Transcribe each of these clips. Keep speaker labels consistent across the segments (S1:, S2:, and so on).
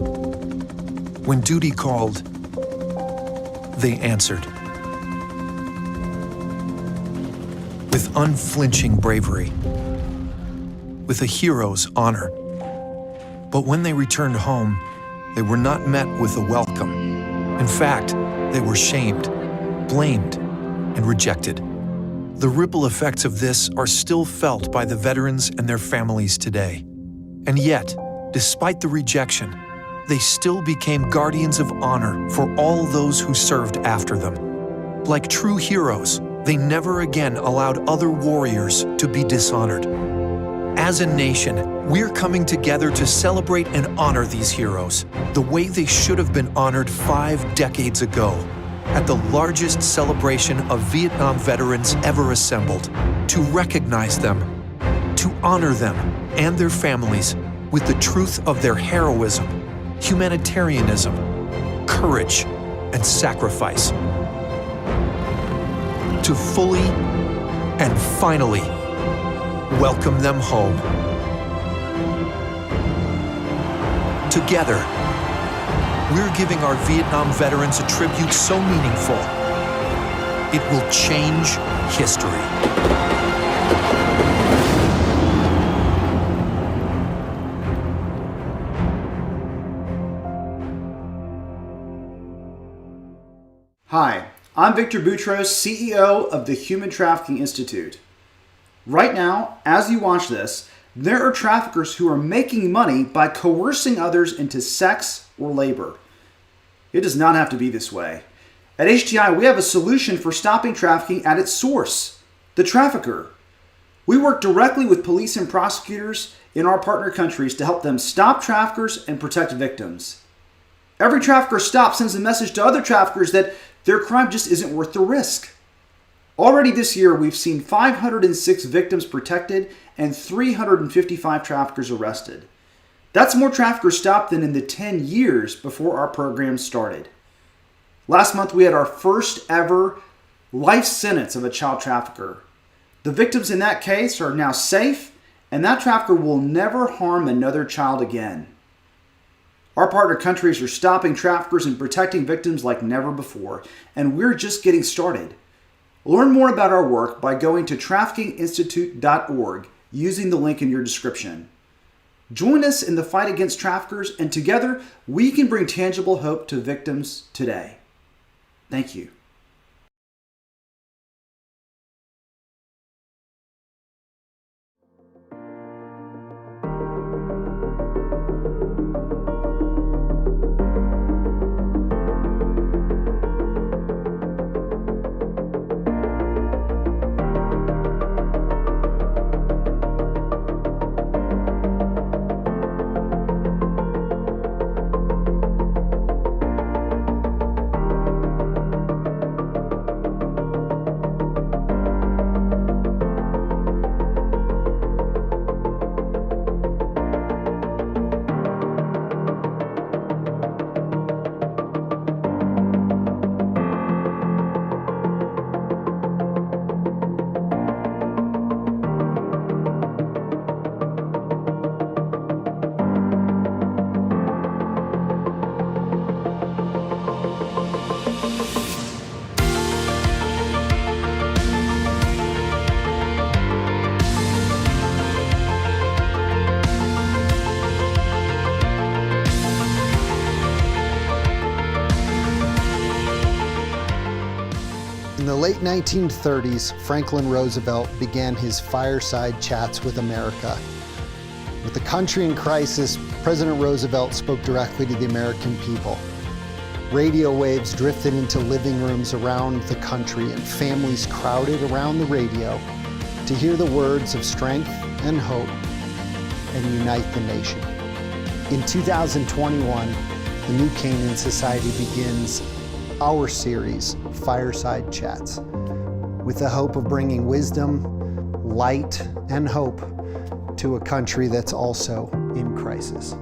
S1: When duty called, they answered. With unflinching bravery, with a hero's honor. But when they returned home, they were not met with a welcome. In fact, they were shamed, blamed, and rejected. The ripple effects of this are still felt by the veterans and their families today. And yet, despite the rejection, they still became guardians of honor for all those who served after them. Like true heroes, they never again allowed other warriors to be dishonored. As a nation, we're coming together to celebrate and honor these heroes the way they should have been honored 5 decades ago at the largest celebration of Vietnam veterans ever assembled, to recognize them, to honor them and their families with the truth of their heroism, humanitarianism, courage, and sacrifice. To fully and finally welcome them home. Together, we're giving our Vietnam veterans a tribute so meaningful, it will change history.
S2: Hi, I'm Victor Boutros, CEO of the Human Trafficking Institute. Right now, as you watch this, there are traffickers who are making money by coercing others into sex or labor. It does not have to be this way. At HTI, we have a solution for stopping trafficking at its source, the trafficker. We work directly with police and prosecutors in our partner countries to help them stop traffickers and protect victims. Every trafficker stopped sends a message to other traffickers that their crime just isn't worth the risk. Already this year, we've seen 506 victims protected and 355 traffickers arrested. That's more traffickers stopped than in the 10 years before our program started. Last month, we had our first ever life sentence of a child trafficker. The victims in that case are now safe, and that trafficker will never harm another child again. Our partner countries are stopping traffickers and protecting victims like never before, and we're just getting started. Learn more about our work by going to traffickinginstitute.org using the link in your description. Join us in the fight against traffickers, and together we can bring tangible hope to victims today. Thank you.
S3: In the late 1930s, Franklin Roosevelt began his Fireside chats with America. With the country in crisis, President Roosevelt spoke directly to the American people. Radio waves drifted into living rooms around the country, and families crowded around the radio to hear the words of strength and hope and unite the nation. In 2021, the New Canaan Society begins our series, Fireside Chats, with the hope of bringing wisdom, light, and hope to a country that's also in crisis.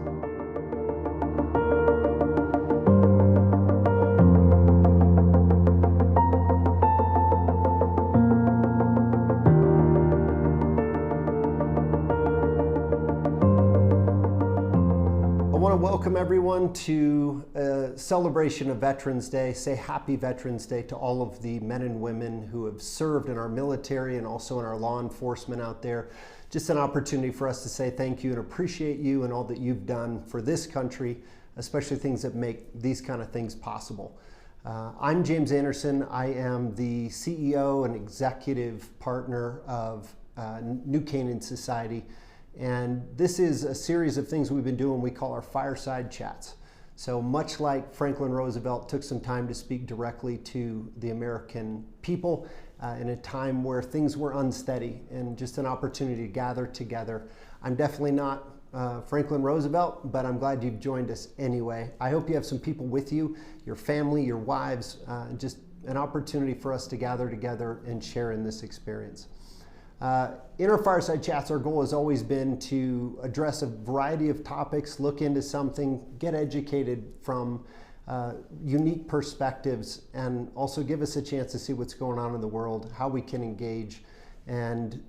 S3: welcome everyone to a celebration of Veterans Day. Say happy Veterans Day to all of the men and women who have served in our military and also in our law enforcement out there. Just an opportunity for us to say thank you and appreciate you and all that you've done for this country, especially things that make these kind of things possible. I'm James Anderson. I am the CEO and executive partner of New Canaan Society. And this is a series of things we've been doing we call our Fireside Chats. So much like Franklin Roosevelt took some time to speak directly to the American people in a time where things were unsteady and just an opportunity to gather together. I'm definitely not Franklin Roosevelt, but I'm glad you've joined us anyway. I hope you have some people with you, your family, your wives, just an opportunity for us to gather together and share in this experience. In our Fireside Chats, our goal has always been to address a variety of topics, look into something, get educated from unique perspectives, and also give us a chance to see what's going on in the world, how we can engage. And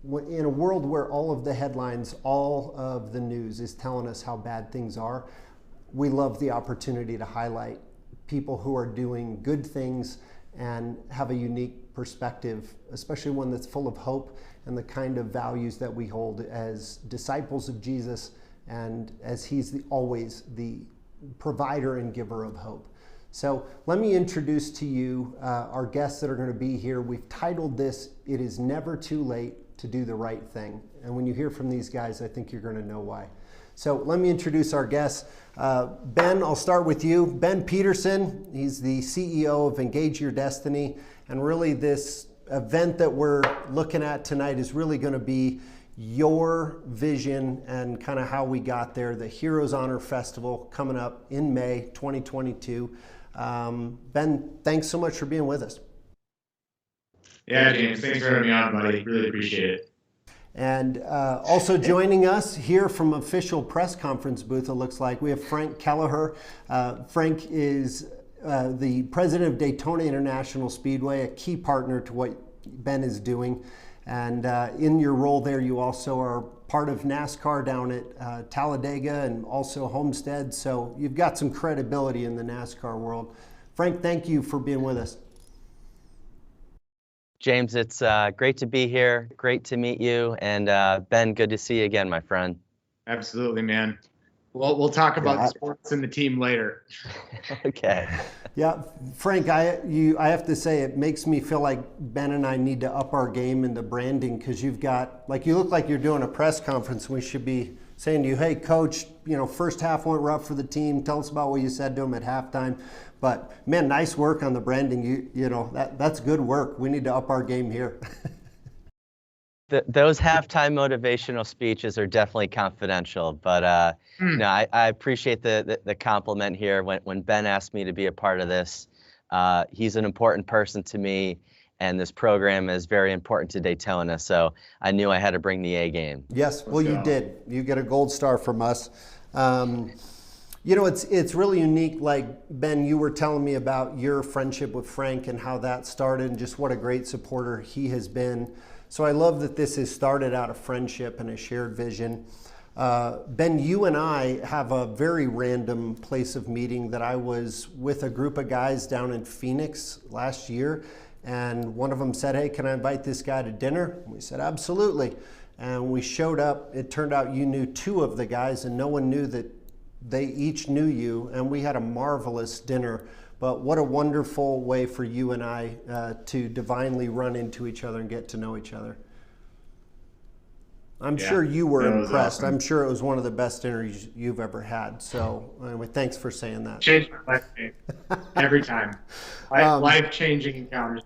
S3: in a world where all of the headlines, all of the news is telling us how bad things are, we love the opportunity to highlight people who are doing good things and have a unique perspective, especially one that's full of hope and the kind of values that we hold as disciples of Jesus and as he's always the provider and giver of hope. So let me introduce to you our guests that are going to be here. We've titled this, "It is Never Too Late to Do the Right Thing." And when you hear from these guys, I think you're going to know why. So let me introduce our guests. Ben, I'll start with you. Ben Peterson, he's the CEO of Engage Your Destiny. And really this event that we're looking at tonight is really going to be your vision and kind of how we got there. The Heroes Honor Festival coming up in May 2022. Ben, thanks so much for being with us.
S4: Yeah, James, thanks for having me on, buddy. Really appreciate it.
S3: And also joining us here from official press conference booth, it looks like, we have Frank Kelleher. Frank is the president of Daytona International Speedway, a key partner to what Ben is doing. And in your role there, you also are part of NASCAR down at Talladega and also Homestead. So you've got some credibility in the NASCAR world. Frank, thank you for being with us.
S5: James, it's great to be here. Great to meet you. And Ben, good to see you again, my friend.
S4: Absolutely, man. We'll talk about the sports and the team later.
S5: Okay.
S3: Yeah, Frank, I have to say it makes me feel like Ben and I need to up our game in the branding, because you've got, like, you look like you're doing a press conference. We should be saying to you, hey, coach, first half went rough for the team. Tell us about what you said to them at halftime. But man, nice work on the branding. That's good work. We need to up our game here.
S5: Those halftime motivational speeches are definitely confidential, but no, I appreciate the compliment here. When Ben asked me to be a part of this, he's an important person to me, and this program is very important to Daytona, so I knew I had to bring the A game.
S3: Yes, well, you did. You get a gold star from us. It's really unique. Like, Ben, you were telling me about your friendship with Frank and how that started and just what a great supporter he has been. So I love that this has started out of friendship and a shared vision. Ben, you and I have a very random place of meeting that I was with a group of guys down in Phoenix last year. And one of them said, hey, can I invite this guy to dinner? And we said, absolutely. And we showed up. It turned out you knew two of the guys and no one knew that they each knew you. And we had a marvelous dinner. But what a wonderful way for you and I to divinely run into each other and get to know each other. I'm sure you were impressed. Awesome. I'm sure it was one of the best dinners you've ever had. So anyway, thanks for saying that.
S4: Changed my life every time. Life-changing encounters.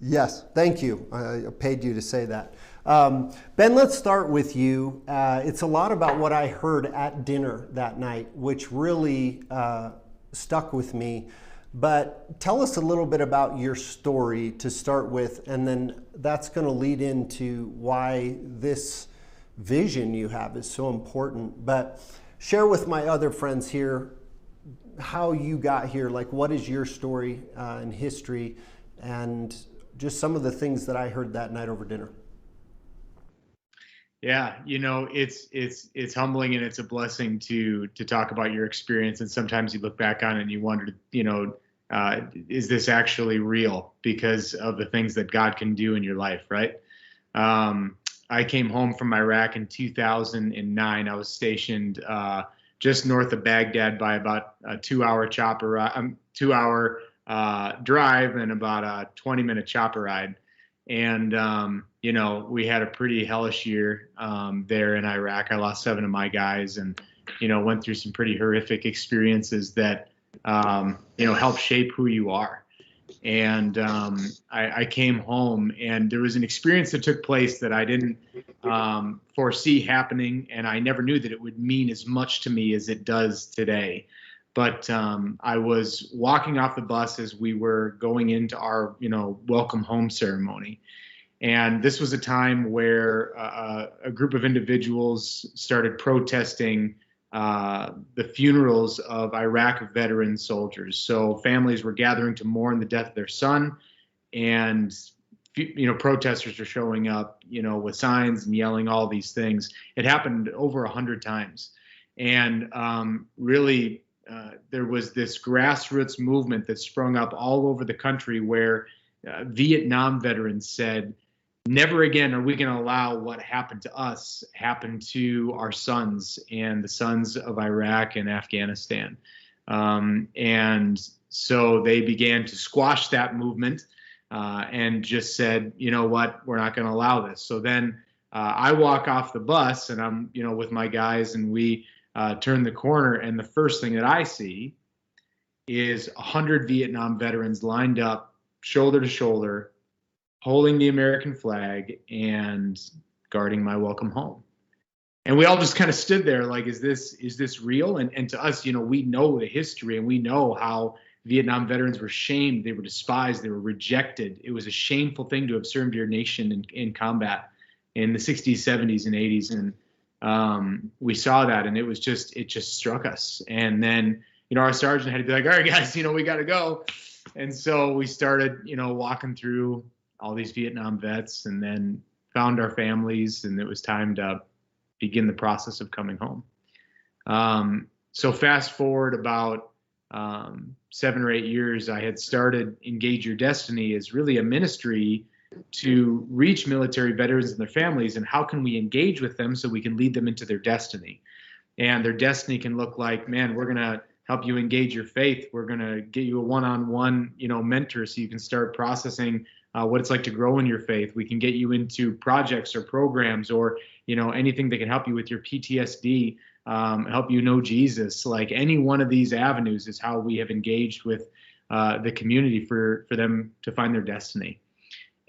S3: Yes, thank you. I paid you to say that. Ben, let's start with you. It's a lot about what I heard at dinner that night, which really stuck with me. But tell us a little bit about your story to start with, and then that's going to lead into why this vision you have is so important. But share with my other friends here how you got here. Like, what is your story and history, and just some of the things that I heard that night over dinner.
S4: Yeah, it's humbling, and it's a blessing to talk about your experience. And sometimes you look back on it and you wonder, is this actually real because of the things that God can do in your life, right? I came home from Iraq in 2009. I was stationed just north of Baghdad by about a 2-hour drive and about a 20-minute chopper ride. And, we had a pretty hellish year there in Iraq. I lost 7 of my guys and, went through some pretty horrific experiences that, help shape who you are. And I came home, and there was an experience that took place that I didn't foresee happening, and I never knew that it would mean as much to me as it does today. But I was walking off the bus as we were going into our, welcome home ceremony. And this was a time where a group of individuals started protesting the funerals of Iraq veteran soldiers. So families were gathering to mourn the death of their son, and protesters were showing up, with signs and yelling all these things. It happened over 100 times, and really there was this grassroots movement that sprung up all over the country where Vietnam veterans said, never again are we going to allow what happened to us happen to our sons and the sons of Iraq and Afghanistan. And so they began to squash that movement and just said, you know what, we're not going to allow this. So then I walk off the bus, and I'm, with my guys, and we turn the corner, and the first thing that I see is 100 Vietnam veterans lined up shoulder to shoulder, holding the American flag and guarding my welcome home. And we all just kind of stood there like, is this real? And to us, we know the history, and we know how Vietnam veterans were shamed, they were despised, they were rejected. It was a shameful thing to have served your nation in combat in the 60s, 70s, and 80s. And we saw that, and it just struck us. And then, our sergeant had to be like, all right, guys, we got to go. And so we started, walking through all these Vietnam vets, and then found our families, and it was time to begin the process of coming home. So fast forward about 7 or 8 years, I had started Engage Your Destiny as really a ministry to reach military veterans and their families, and how can we engage with them so we can lead them into their destiny. And their destiny can look like, man, we're going to help you engage your faith. We're going to get you a one-on-one, mentor, so you can start processing what it's like to grow in your faith. We can get you into projects or programs, or, anything that can help you with your PTSD, help you know Jesus. Like, any one of these avenues is how we have engaged with the community for them to find their destiny.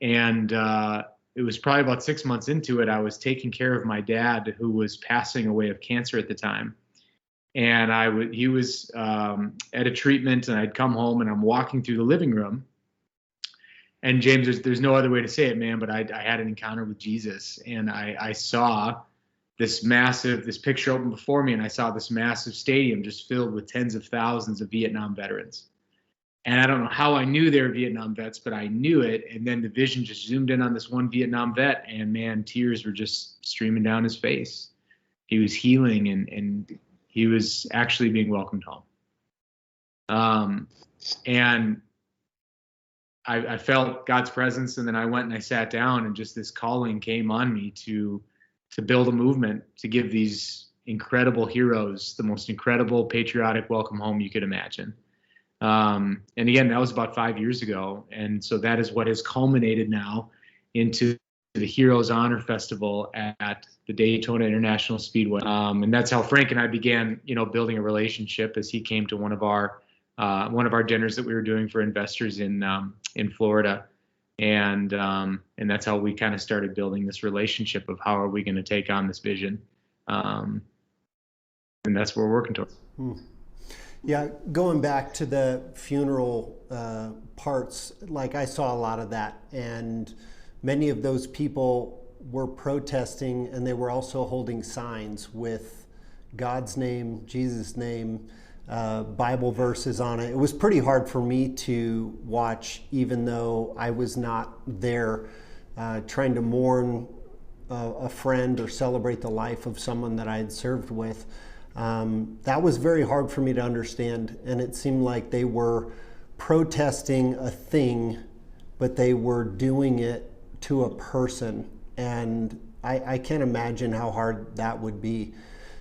S4: And it was probably about 6 months into it, I was taking care of my dad, who was passing away of cancer at the time. And he was at a treatment, and I'd come home, and I'm walking through the living room. And James, there's no other way to say it, man, but I had an encounter with Jesus, and I saw this picture open before me, and I saw this massive stadium just filled with tens of thousands of Vietnam veterans. And I don't know how I knew they were Vietnam vets, but I knew it. And then the vision just zoomed in on this one Vietnam vet, and man, tears were just streaming down his face. He was healing, and he was actually being welcomed home. And I felt God's presence, and then I went and I sat down, and just this calling came on me to build a movement to give these incredible heroes the most incredible patriotic welcome home you could imagine. And again, that was about 5 years ago. And so that is what has culminated now into the Heroes Honor Festival at the Daytona International Speedway. And that's how Frank and I began, building a relationship, as he came to one of our dinners that we were doing for investors in Florida. And that's how we kind of started building this relationship of how are we going to take on this vision. And that's what we're working towards.
S3: Yeah, going back to the funeral parts, like I saw a lot of that, and many of those people were protesting, and they were also holding signs with God's name, Jesus' name, Bible verses on it. It was pretty hard for me to watch, even though I was not there, trying to mourn a friend or celebrate the life of someone that I had served with. That was very hard for me to understand, and it seemed like they were protesting a thing, but they were doing it to a person, and I can't imagine how hard that would be.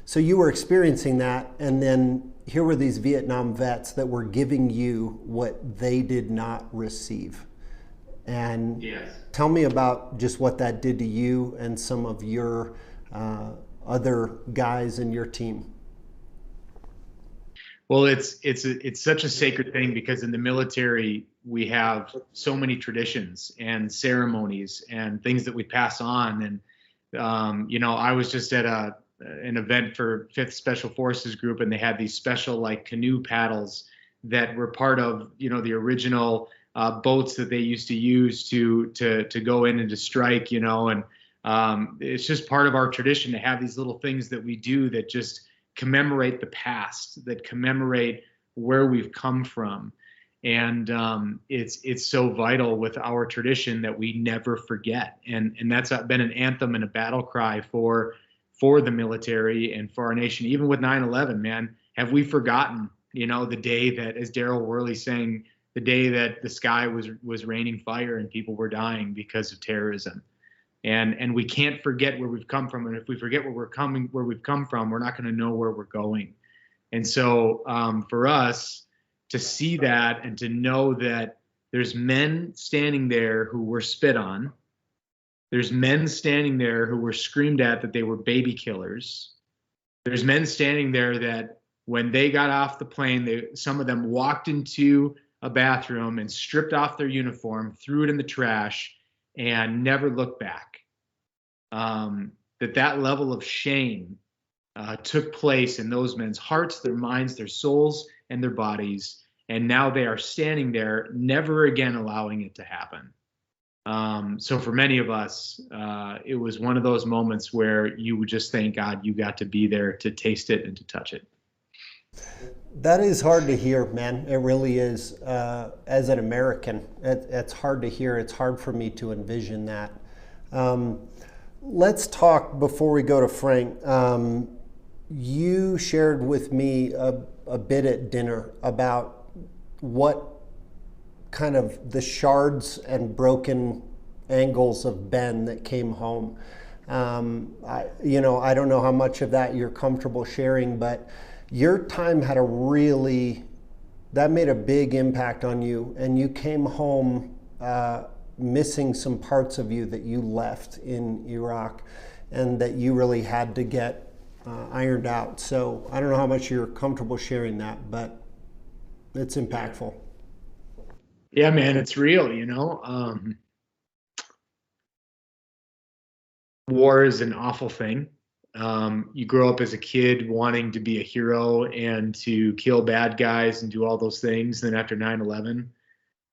S3: So you were experiencing that, and then here were these Vietnam vets that were giving you what they did not receive. And
S4: Yes.
S3: Tell me about just what that did to you and some of your other guys in your team.
S4: Well, it's such a sacred thing, because in the military we have so many traditions and ceremonies and things that we pass on. And I was just at an event for 5th Special Forces Group, and they had these special like canoe paddles that were part of the original boats that they used to use to go in and to strike. And it's just part of our tradition to have these little things that we do that just commemorate the past, that commemorate where we've come from. And it's so vital with our tradition that we never forget. And that's been an anthem and a battle cry for the military and for our nation. Even with 9/11, man, have we forgotten, the day that, as Daryl Worley saying, the day that the sky was raining fire and people were dying because of terrorism. And we can't forget where we've come from. And if we forget where we've come from, we're not going to know where we're going. And so for us to see that and to know that there's men standing there who were spit on, there's men standing there who were screamed at that they were baby killers. There's men standing there that when they got off the plane, some of them walked into a bathroom and stripped off their uniform, threw it in the trash, and never looked back. That level of shame took place in those men's hearts, their minds, their souls, and their bodies. And now they are standing there, never again allowing it to happen. So for many of us, it was one of those moments where you would just thank God you got to be there to taste it and to touch it.
S3: That is hard to hear, man. It really is. As an American, it's hard to hear. It's hard for me to envision that. Let's talk before we go to Frank. You shared with me a bit at dinner about what kind of the shards and broken angles of Ben that came home. I don't know how much of that you're comfortable sharing, but your time had that made a big impact on you, and you came home missing some parts of you that you left in Iraq and that you really had to get ironed out. So I don't know how much you're comfortable sharing that, but it's impactful.
S4: Yeah, man, it's real, War is an awful thing. You grow up as a kid wanting to be a hero and to kill bad guys and do all those things. Then after 9/11,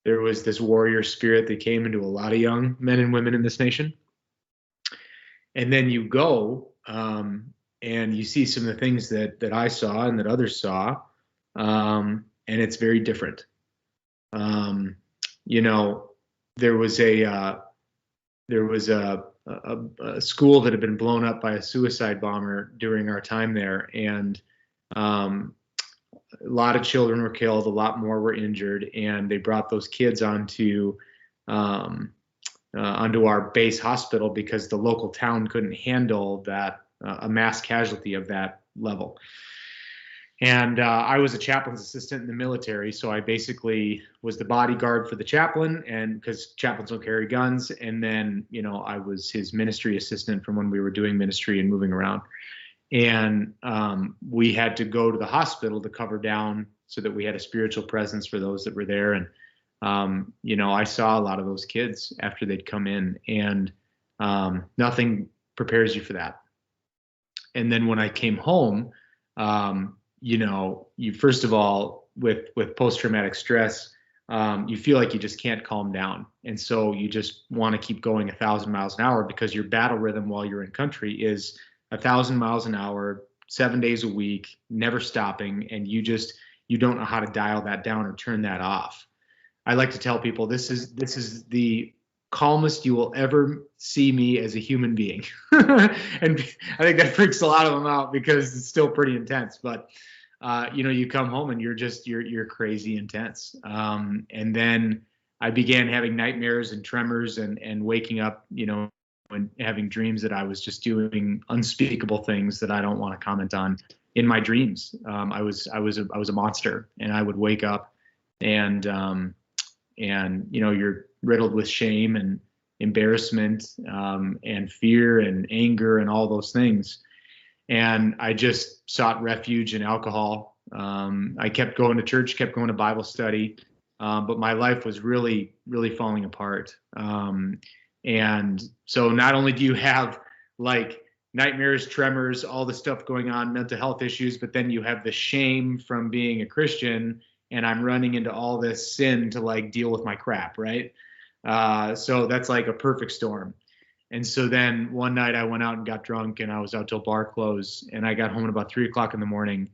S4: there was this warrior spirit that came into a lot of young men and women in this nation. And then you go and you see some of the things that I saw and that others saw, and it's very different. There was a school that had been blown up by a suicide bomber during our time there, and a lot of children were killed, a lot more were injured, and they brought those kids onto our base hospital because the local town couldn't handle that a mass casualty of that level. And I was a chaplain's assistant in the military, so I basically was the bodyguard for the chaplain, and because chaplains don't carry guns. And then, I was his ministry assistant from when we were doing ministry and moving around. And we had to go to the hospital to cover down so that we had a spiritual presence for those that were there. And, I saw a lot of those kids after they'd come in, and nothing prepares you for that. And then when I came home, you first of all, with post-traumatic stress, you feel like you just can't calm down. And so you just want to keep going 1,000 miles an hour, because your battle rhythm while you're in country is 1,000 miles an hour, 7 days a week, never stopping. And you don't know how to dial that down or turn that off. I like to tell people this is the calmest you will ever see me as a human being. And I think that freaks a lot of them out because it's still pretty intense. But you come home and you're crazy intense. And then I began having nightmares and tremors and waking up, and having dreams that I was just doing unspeakable things that I don't want to comment on in my dreams. I was a monster, and I would wake up and you're riddled with shame and embarrassment, and fear and anger and all those things. And I just sought refuge in alcohol. I kept going to church, kept going to Bible study, but my life was really, really falling apart. And so not only do you have like nightmares, tremors, all the stuff going on, mental health issues, but then you have the shame from being a Christian, and I'm running into all this sin to like deal with my crap, right? So that's like a perfect storm. And so then one night I went out and got drunk, and I was out till bar close, and I got home at about 3:00 in the morning,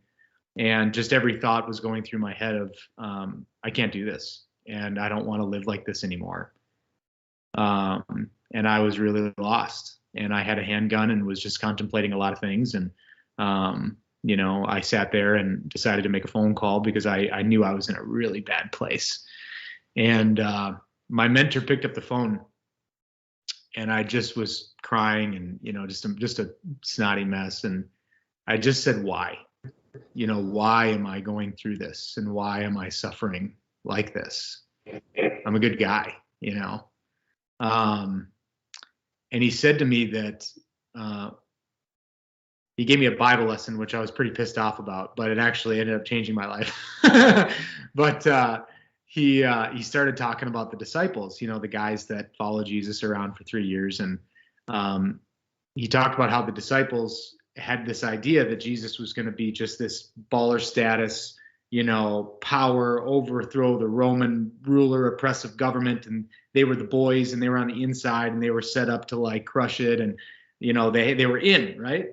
S4: and just every thought was going through my head of, I can't do this, and I don't want to live like this anymore. And I was really lost, and I had a handgun and was just contemplating a lot of things. And, I sat there and decided to make a phone call because I knew I was in a really bad place. And, my mentor picked up the phone, and I just was crying and, just a snotty mess. And I just said, why? Why am I going through this? And why am I suffering like this? I'm a good guy, And he said to me that he gave me a Bible lesson, which I was pretty pissed off about, but it actually ended up changing my life. But he started talking about the disciples, the guys that followed Jesus around for 3 years. And he talked about how the disciples had this idea that Jesus was going to be just this baller status, power, overthrow the Roman ruler, oppressive government. And they were the boys, and they were on the inside, and they were set up to like crush it. And, they were in, right?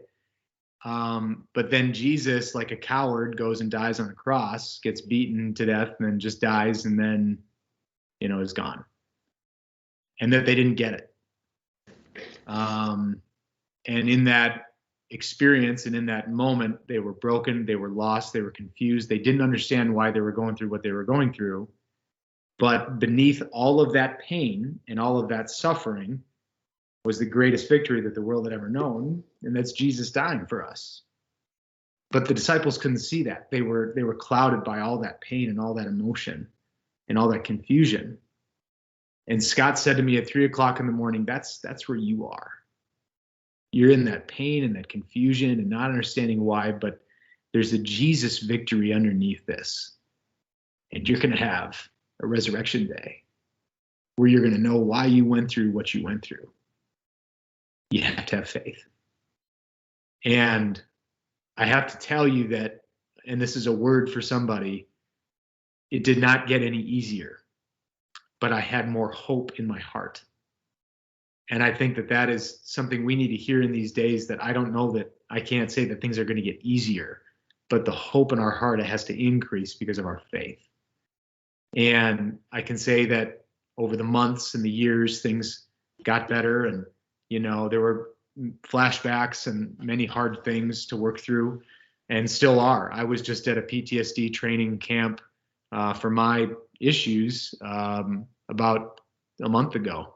S4: But then Jesus, like a coward, goes and dies on the cross, gets beaten to death, and then just dies, and then, is gone. And that they didn't get it. And in that experience and in that moment, they were broken, they were lost, they were confused, they didn't understand why they were going through what they were going through. But beneath all of that pain and all of that suffering was the greatest victory that the world had ever known, and that's Jesus dying for us. But the disciples couldn't see that. They were clouded by all that pain and all that emotion and all that confusion. And Scott said to me at 3:00 in the morning, that's where you are. You're in that pain and that confusion and not understanding why, but there's a Jesus victory underneath this. And you're going to have a resurrection day where you're going to know why you went through what you went through. You have to have faith. And I have to tell you that, and this is a word for somebody, it did not get any easier, but I had more hope in my heart. And I think that is something we need to hear in these days, that I don't know that I can't say that things are going to get easier, but the hope in our heart, it has to increase because of our faith. And I can say that over the months and the years, things got better, and, there were flashbacks and many hard things to work through, and still are. I was just at a PTSD training camp for my issues about a month ago.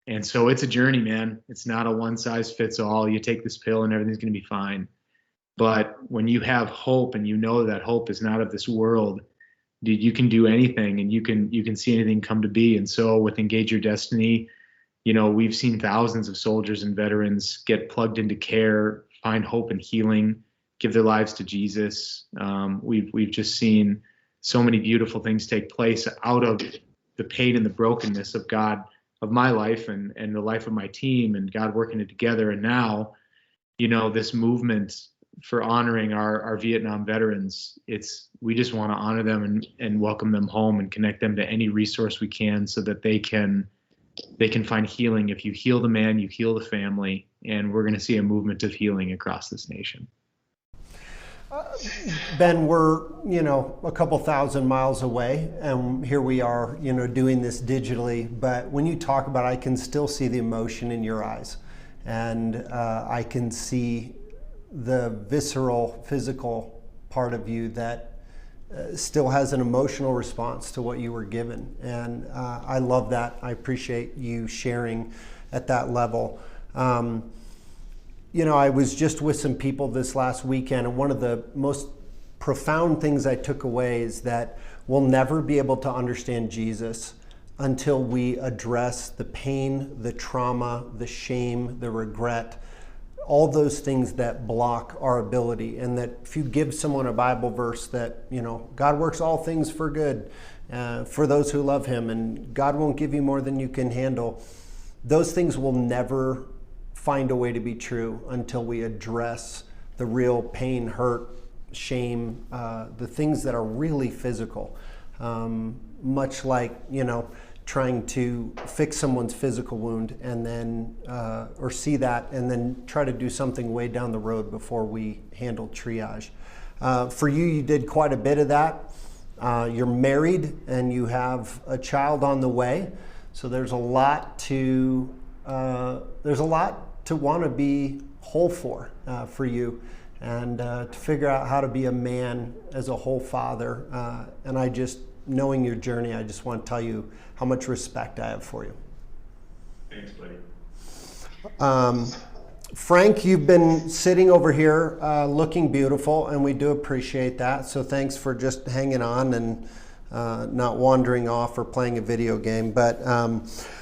S4: And so it's a journey, man. It's not a one size fits all. You take this pill and everything's going to be fine. But when you have hope, and that hope is not of this world, dude, you can do anything, and you can see anything come to be. And so with Engage Your Destiny, we've seen thousands of soldiers and veterans get plugged into care, find hope and healing, give their lives to Jesus. We've just seen so many beautiful things take place out of the pain and the brokenness of God, of my life and the life of my team, and God working it together. And now, this movement for honoring our Vietnam veterans, we just want to honor them and welcome them home and connect them to any resource we can, so that they can find healing. If you heal the man, you heal the family, and we're going to see a movement of healing across this nation.
S3: Ben, we're, a couple thousand miles away, and here we are, doing this digitally. But when you talk about it, I can still see the emotion in your eyes. And I can see the visceral, physical part of you that still has an emotional response to what you were given. And I love that. I appreciate you sharing at that level. I was just with some people this last weekend, and one of the most profound things I took away is that we'll never be able to understand Jesus until we address the pain, the trauma, the shame, the regret, all those things that block our ability. And that if you give someone a Bible verse that, God works all things for good for those who love him, and God won't give you more than you can handle, those things will never find a way to be true until we address the real pain, hurt, shame, the things that are really physical. Much like, trying to fix someone's physical wound and then, or see that and then try to do something way down the road before we handle triage. For you, you did quite a bit of that. You're married and you have a child on the way. So there's a lot to want to be whole for you, and to figure out how to be a man as a whole father. And knowing your journey, I just want to tell you how much respect I have for you.
S4: Thanks,
S3: buddy. Frank, you've been sitting over here looking beautiful, and we do appreciate that. So thanks for just hanging on and not wandering off or playing a video game. But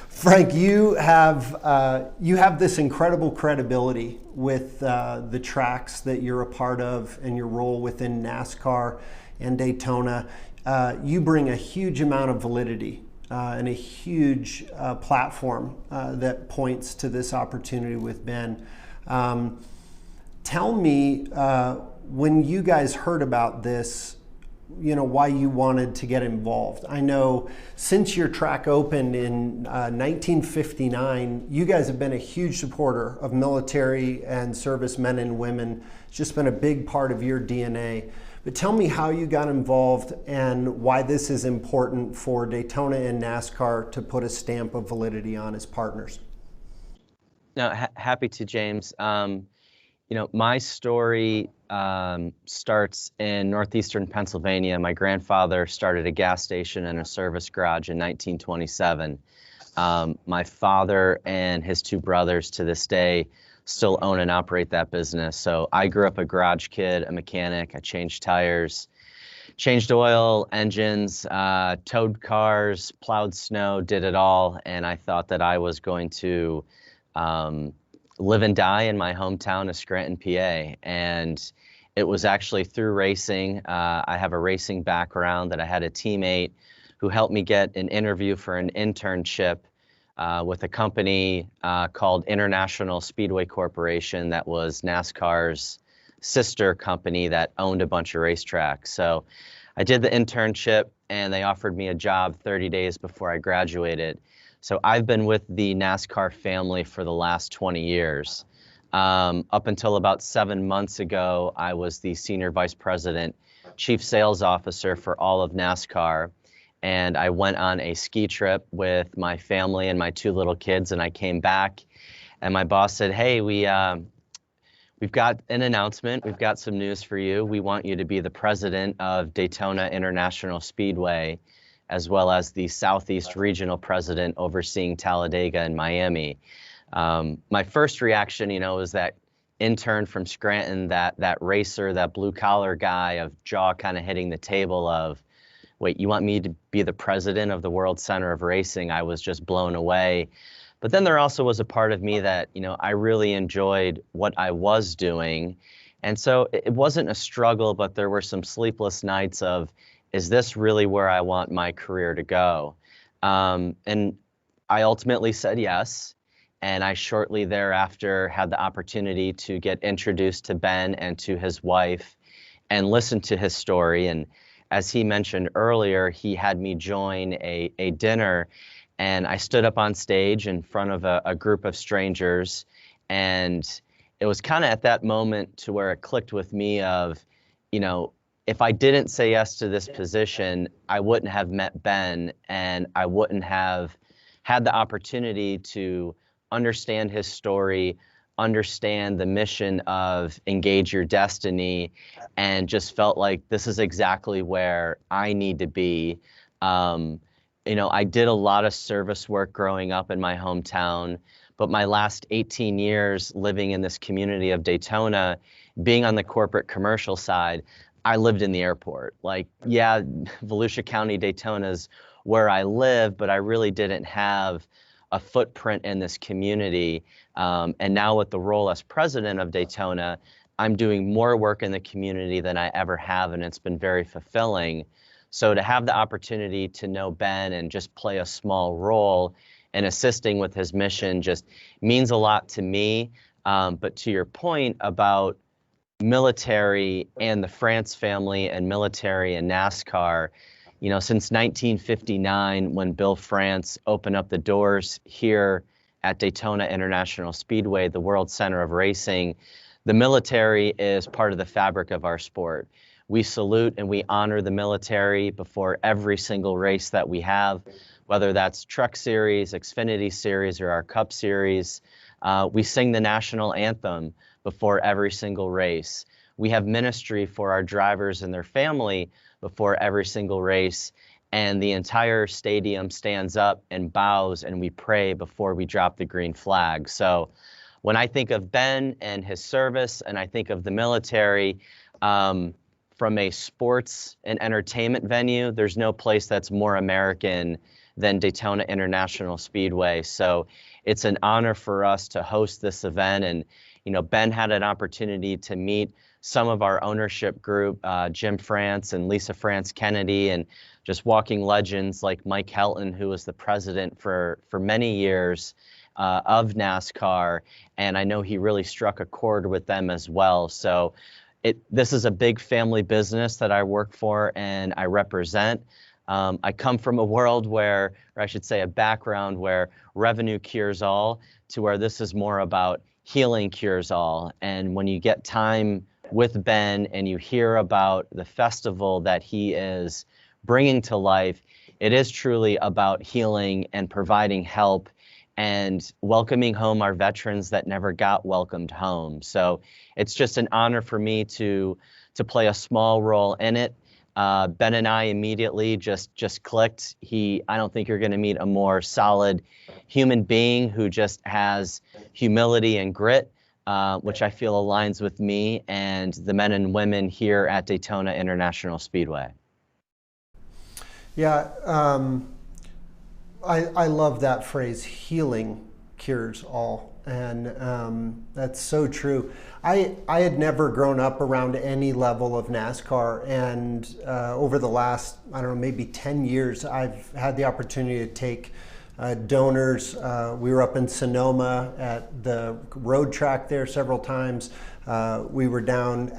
S3: Frank, you have this incredible credibility with the tracks that you're a part of and your role within NASCAR and Daytona. You bring a huge amount of validity and a huge platform that points to this opportunity with Ben. Tell me, when you guys heard about this, why you wanted to get involved. I know since your track opened in 1959, you guys have been a huge supporter of military and service men and women. It's just been a big part of your DNA. But tell me how you got involved and why this is important for Daytona and NASCAR to put a stamp of validity on as partners.
S5: No, happy to, James. My story starts in northeastern Pennsylvania. My grandfather started a gas station and a service garage in 1927. My father and his two brothers to this day still own and operate that business. So I grew up a garage kid, a mechanic. I changed tires, changed oil, engines, towed cars, plowed snow, did it all. And I thought that I was going to live and die in my hometown of Scranton, PA. And it was actually through racing. I have a racing background, that I had a teammate who helped me get an interview for an internship with a company called International Speedway Corporation, that was NASCAR's sister company that owned a bunch of racetracks. So I did the internship and they offered me a job 30 days before I graduated. So I've been with the NASCAR family for the last 20 years. Up until about 7 months ago, I was the Senior Vice President, Chief Sales Officer for all of NASCAR. And I went on a ski trip with my family and my two little kids, and I came back and my boss said, "Hey, we've got an announcement. We've got some news for you. We want you to be the president of Daytona International Speedway, as well as the Southeast Regional President overseeing Talladega and Miami." My first reaction, was that intern from Scranton, that racer, that blue collar guy, of jaw kind of hitting the table of, wait, you want me to be the president of the World Center of Racing? I was just blown away. But then there also was a part of me that, I really enjoyed what I was doing. And so it wasn't a struggle, but there were some sleepless nights of, is this really where I want my career to go? And I ultimately said yes. And I shortly thereafter had the opportunity to get introduced to Ben and to his wife and listen to his story. And as he mentioned earlier, he had me join a dinner, and I stood up on stage in front of a group of strangers. And it was kind of at that moment to where it clicked with me of, you know, if I didn't say yes to this position, I wouldn't have met Ben, and I wouldn't have had the opportunity to understand his story, understand the mission of Engage Your Destiny, and just felt like this is exactly where I need to be. I did a lot of service work growing up in my hometown, but my last 18 years living in this community of Daytona, being on the corporate commercial side, I lived in the airport. Like, yeah, Volusia County, Daytona's where I live, but I really didn't have a footprint in this community. And now with the role as president of Daytona, I'm doing more work in the community than I ever have, and it's been very fulfilling. So to have the opportunity to know Ben and just play a small role in assisting with his mission just means a lot to me. But to your point about military and the France family and military and NASCAR, since 1959, when Bill France opened up the doors here at Daytona International Speedway, the world center of racing, the military is part of the fabric of our sport. We salute and we honor the military before every single race that we have, whether that's Truck Series, Xfinity Series, or our Cup Series. We sing the national anthem before every single race. We have ministry for our drivers and their family before every single race. And the entire stadium stands up and bows, and we pray before we drop the green flag. So when I think of Ben and his service, and I think of the military, from a sports and entertainment venue, there's no place that's more American than Daytona International Speedway. So it's an honor for us to host this event. And, Ben had an opportunity to meet some of our ownership group, Jim France and Lisa France Kennedy, and just walking legends like Mike Helton, who was the president for many years of NASCAR. And I know he really struck a chord with them as well. So this is a big family business that I work for and I represent. I come from a world where, or I should say a background where revenue cures all, to where this is more about healing cures all. And when you get time with Ben and you hear about the festival that he is bringing to life, it is truly about healing and providing help and welcoming home our veterans that never got welcomed home. So it's just an honor for me to play a small role in it. Ben and I immediately just clicked. I don't think you're going to meet a more solid human being who just has humility and grit, which I feel aligns with me and the men and women here at Daytona International Speedway.
S3: Yeah, I love that phrase, healing cures all. And that's so true. I had never grown up around any level of NASCAR, and over the last, maybe 10 years, I've had the opportunity to take donors. We were up in Sonoma at the road track there several times. We were down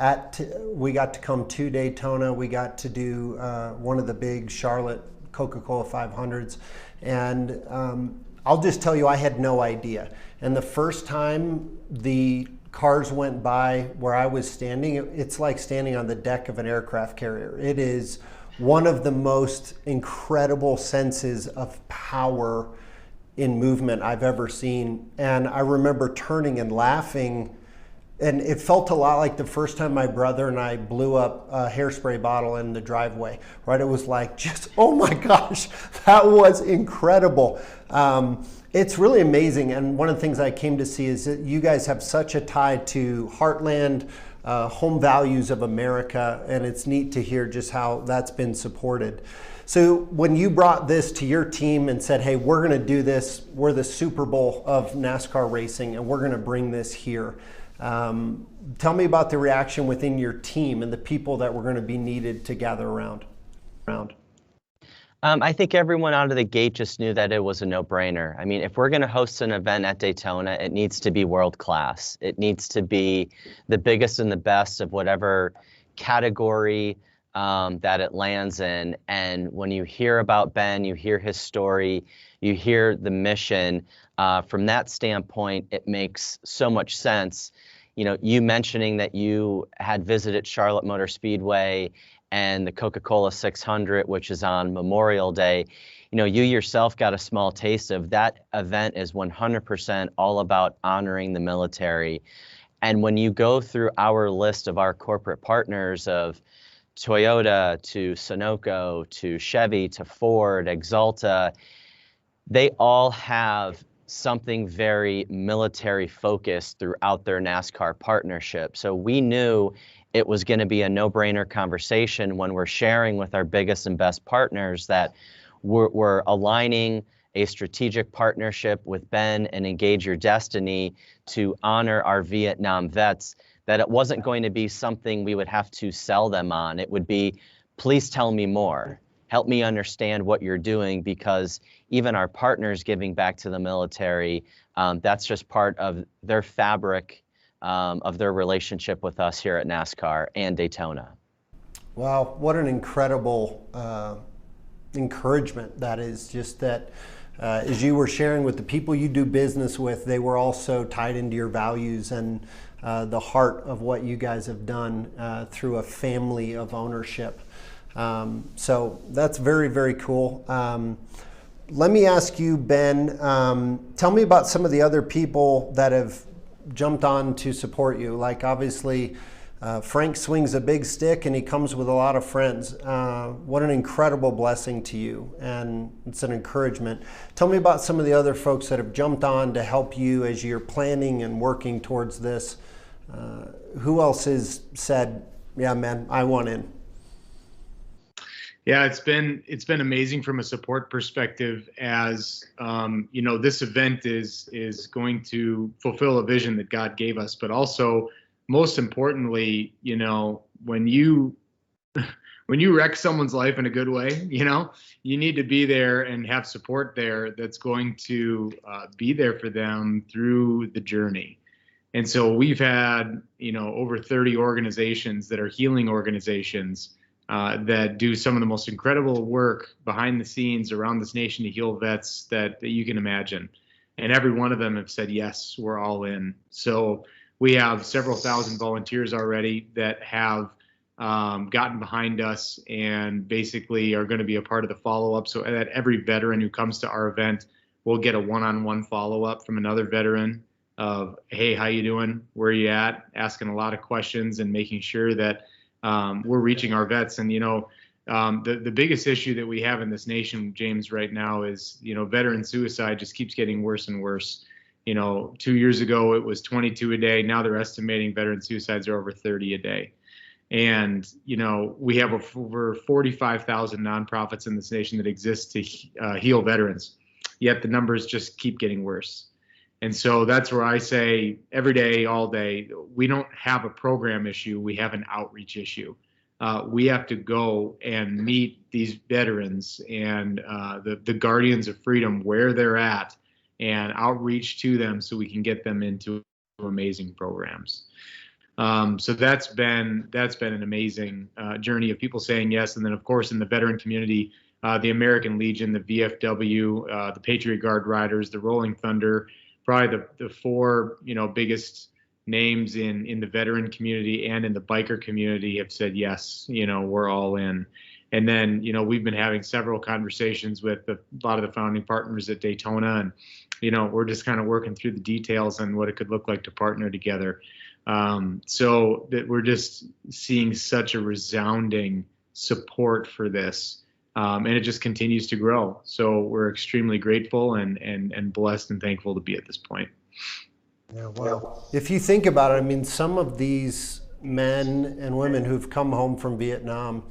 S3: we got to come to Daytona. We got to do one of the big Charlotte Coca-Cola 500s. And I'll just tell you, I had no idea. And the first time the cars went by where I was standing, it's like standing on the deck of an aircraft carrier. It is one of the most incredible senses of power in movement I've ever seen. And I remember turning and laughing, and it felt a lot like the first time my brother and I blew up a hairspray bottle in the driveway, right? It was like just, oh my gosh, that was incredible. It's really amazing. And one of the things I came to see is that you guys have such a tie to heartland, home values of America, and it's neat to hear just how that's been supported. So when you brought this to your team and said, hey, we're going to do this, we're the Super Bowl of NASCAR racing, and we're going to bring this here. Tell me about the reaction within your team and the people that were going to be needed to gather around.
S5: I think everyone out of the gate just knew that it was a no-brainer. I mean, if we're going to host an event at Daytona, it needs to be world-class. It needs to be the biggest and the best of whatever category that it lands in. And when you hear about Ben, you hear his story, you hear the mission, from that standpoint, it makes so much sense. you mentioning that you had visited Charlotte Motor Speedway and the Coca-Cola 600, which is on Memorial Day, you yourself got a small taste of that. Event is 100% all about honoring the military. And when you go through our list of our corporate partners of Toyota to Sunoco to Chevy to Ford, Axalta, they all have something very military focused throughout their NASCAR partnership. So we knew it was going to be a no-brainer conversation when we're sharing with our biggest and best partners that we're aligning a strategic partnership with Ben and Engage Your Destiny to honor our Vietnam vets, that it wasn't going to be something we would have to sell them on. It would be, please tell me more. Help me understand what you're doing, because even our partners giving back to the military, that's just part of their fabric of their relationship with us here at NASCAR and Daytona.
S3: Wow, what an incredible encouragement that is. Just that as you were sharing with the people you do business with, they were also tied into your values and the heart of what you guys have done through a family of ownership. So that's very, very cool. Let me ask you, Ben, tell me about some of the other people that have jumped on to support you. Like, obviously, Frank swings a big stick and he comes with a lot of friends. What an incredible blessing to you, and it's an encouragement. Tell me about some of the other folks that have jumped on to help you as you're planning and working towards this. Who else has said, yeah, man, I want in?
S4: Yeah, it's been amazing from a support perspective, as this event is going to fulfill a vision that God gave us, but also, most importantly, when you wreck someone's life in a good way, you need to be there and have support there that's going to be there for them through the journey. And so we've had over 30 organizations that are healing organizations that do some of the most incredible work behind the scenes around this nation to heal vets that you can imagine. And every one of them have said, yes, we're all in. So we have several thousand volunteers already that have gotten behind us and basically are going to be a part of the follow-up, so that every veteran who comes to our event will get a one-on-one follow-up from another veteran of, hey, how you doing? Where are you at? Asking a lot of questions and making sure that we're reaching our vets. And, the biggest issue that we have in this nation, James, right now is, veteran suicide just keeps getting worse and worse. 2 years ago, it was 22 a day. Now they're estimating veteran suicides are over 30 a day. And, we have over 45,000 nonprofits in this nation that exist to heal veterans, yet the numbers just keep getting worse. And so that's where I say every day, all day, we don't have a program issue. We have an outreach issue. We have to go and meet these veterans and the guardians of freedom where they're at and outreach to them so we can get them into amazing programs. So that's been an amazing journey of people saying yes. And then, of course, in the veteran community, the American Legion, the VFW, the Patriot Guard Riders, the Rolling Thunder, probably the four biggest names in the veteran community and in the biker community have said yes, we're all in. And then we've been having several conversations with a lot of the founding partners at Daytona, and we're just kind of working through the details on what it could look like to partner together. So that we're just seeing such a resounding support for this. And it just continues to grow. So we're extremely grateful and blessed and thankful to be at this point.
S3: Yeah, wow. If you think about it, some of these men and women who've come home from Vietnam,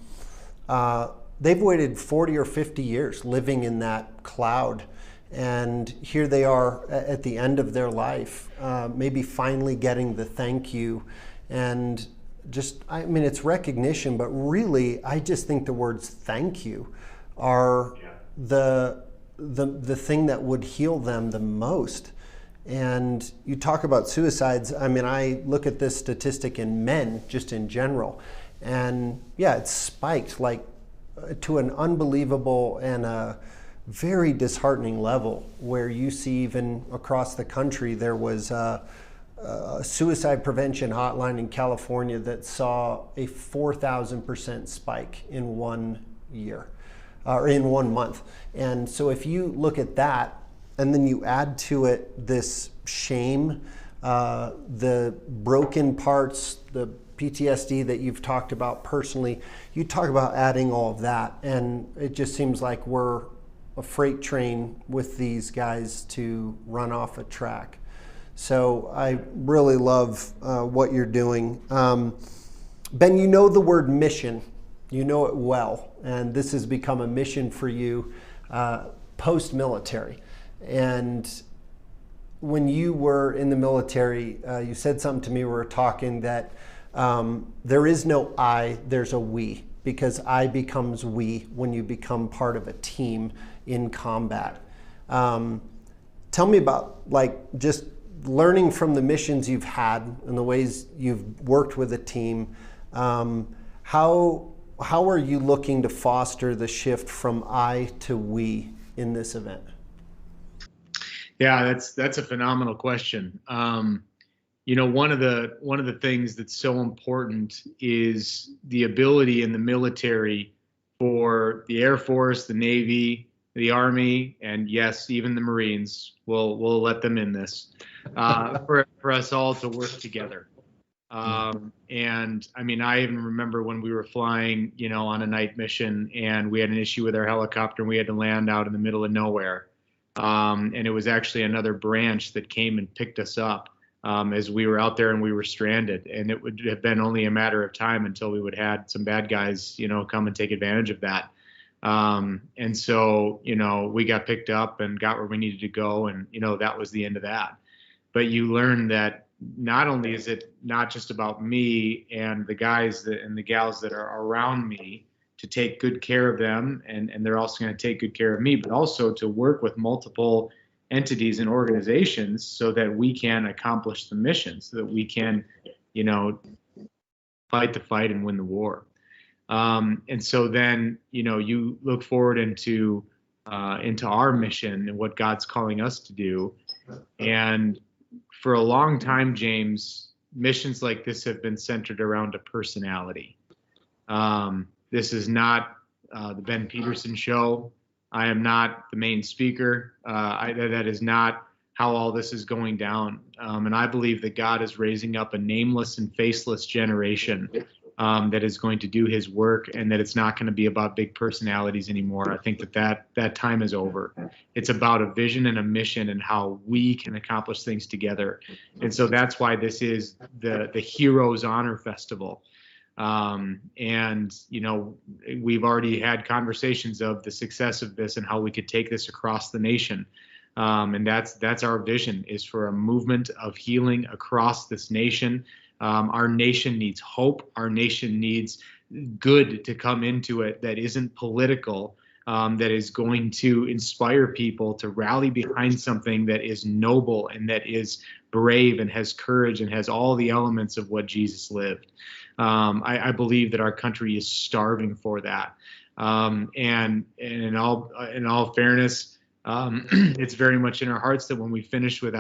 S3: they've waited 40 or 50 years living in that cloud. And here they are at the end of their life, maybe finally getting the thank you. And it's recognition, but really, I just think the words thank you are the thing that would heal them the most. And you talk about suicides. I look at this statistic in men, just in general, and it's spiked to an unbelievable and a very disheartening level, where you see even across the country there was a suicide prevention hotline in California that saw a 4,000% spike in 1 year, or in 1 month. And so if you look at that, and then you add to it this shame, the broken parts, the PTSD that you've talked about personally, you talk about adding all of that, and it just seems like we're a freight train with these guys to run off a track. So I really love what you're doing. Ben, you know the word mission. You know it well, and this has become a mission for you post-military. And when you were in the military, you said something to me, we were talking that there is no I, there's a we, because I becomes we when you become part of a team in combat. Tell me about just learning from the missions you've had and the ways you've worked with a team. How are you looking to foster the shift from I to we in this event?
S4: Yeah, that's a phenomenal question. One of the things that's so important is the ability in the military for the Air Force, the Navy, the Army, and yes, even the Marines. We'll let them in this for us all to work together. And I mean, I even remember when we were flying, on a night mission, and we had an issue with our helicopter, and we had to land out in the middle of nowhere. And it was actually another branch that came and picked us up as we were out there and we were stranded. And it would have been only a matter of time until we would have had some bad guys, come and take advantage of that. And so, we got picked up and got where we needed to go. And, that was the end of that. But you learn that not only is it not just about me and the guys and the gals that are around me, to take good care of them, and they're also going to take good care of me, but also to work with multiple entities and organizations so that we can accomplish the mission, so that we can, fight the fight and win the war. And so then, you look forward into our mission and what God's calling us to do. And for a long time, James, missions like this have been centered around a personality. This is not the Ben Peterson show. I am not the main speaker. That is not how all this is going down. And I believe that God is raising up a nameless and faceless generation that is going to do his work, and that it's not going to be about big personalities anymore. I think that time is over. It's about a vision and a mission and how we can accomplish things together. And so that's why this is the Heroes Honor Festival. And we've already had conversations of the success of this and how we could take this across the nation. And that's our vision, is for a movement of healing across this nation. Our nation needs hope. Our nation needs good to come into it that isn't political, that is going to inspire people to rally behind something that is noble and that is brave and has courage and has all the elements of what Jesus lived. I believe that our country is starving for that. And in all fairness, it's very much in our hearts that when we finish with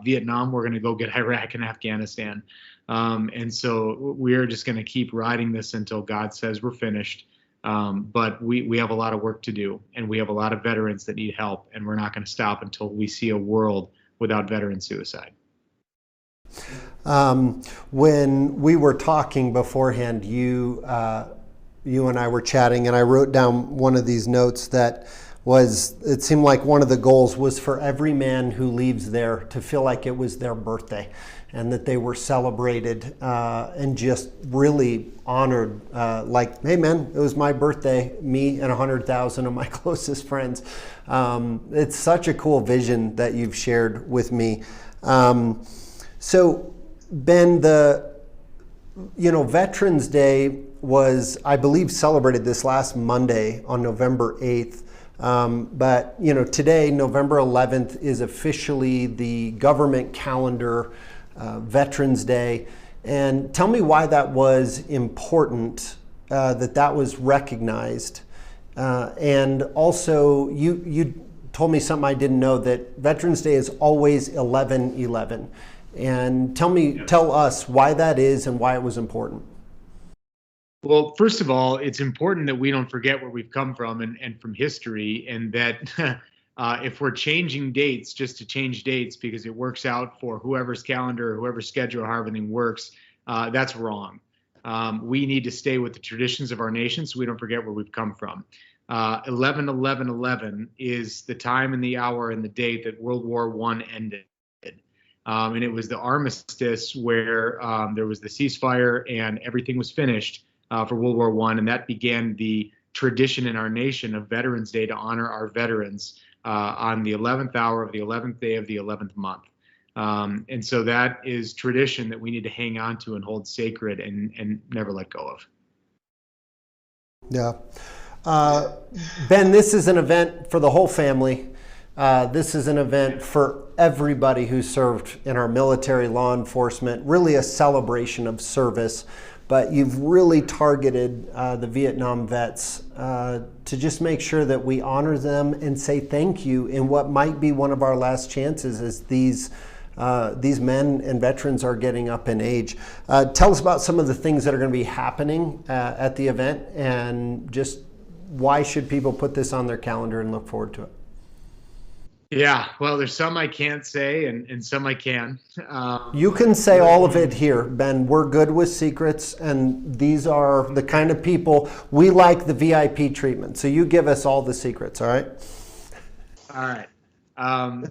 S4: Vietnam, we're going to go get Iraq and Afghanistan. And so we're just going to keep riding this until God says we're finished. But we have a lot of work to do, and we have a lot of veterans that need help, and we're not going to stop until we see a world without veteran suicide.
S3: When we were talking beforehand, you and I were chatting, and I wrote down one of these notes that it seemed like one of the goals was for every man who leaves there to feel like it was their birthday, and that they were celebrated and just really honored, like, hey man, it was my birthday, me and 100,000 of my closest friends. It's such a cool vision that you've shared with me. So Ben, Veterans Day was, I believe, celebrated this last Monday on November 8th. But today, November 11th, is officially the government calendar Veterans Day. And tell me why that was important, that was recognized. And also, you told me something I didn't know, that Veterans Day is always 11/11. And tell us why that is and why it was important.
S4: Well, first of all, it's important that we don't forget where we've come from and from history, and that if we're changing dates just to change dates because it works out for whoever's calendar or whoever's schedule, how everything works, that's wrong. We need to stay with the traditions of our nation so we don't forget where we've come from. 11/11/11 is the time and the hour and the date that World War I ended. And it was the armistice where there was the ceasefire and everything was finished for World War I, and that began the tradition in our nation of Veterans Day to honor our veterans on the 11th hour of the 11th day of the 11th month. And so that is tradition that we need to hang on to and hold sacred and never let go of.
S3: Yeah. Ben, this is an event for the whole family. This is an event for everybody who served in our military, law enforcement, really a celebration of service. But you've really targeted the Vietnam vets to just make sure that we honor them and say thank you in what might be one of our last chances as these men and veterans are getting up in age. Tell us about some of the things that are going to be happening at the event, and just why should people put this on their calendar and look forward to it?
S4: Yeah, well, there's some I can't say and some I can.
S3: You can say all of it here, Ben. We're good with secrets, and these are the kind of people we like the VIP treatment. So you give us all the secrets, all right?
S4: All right.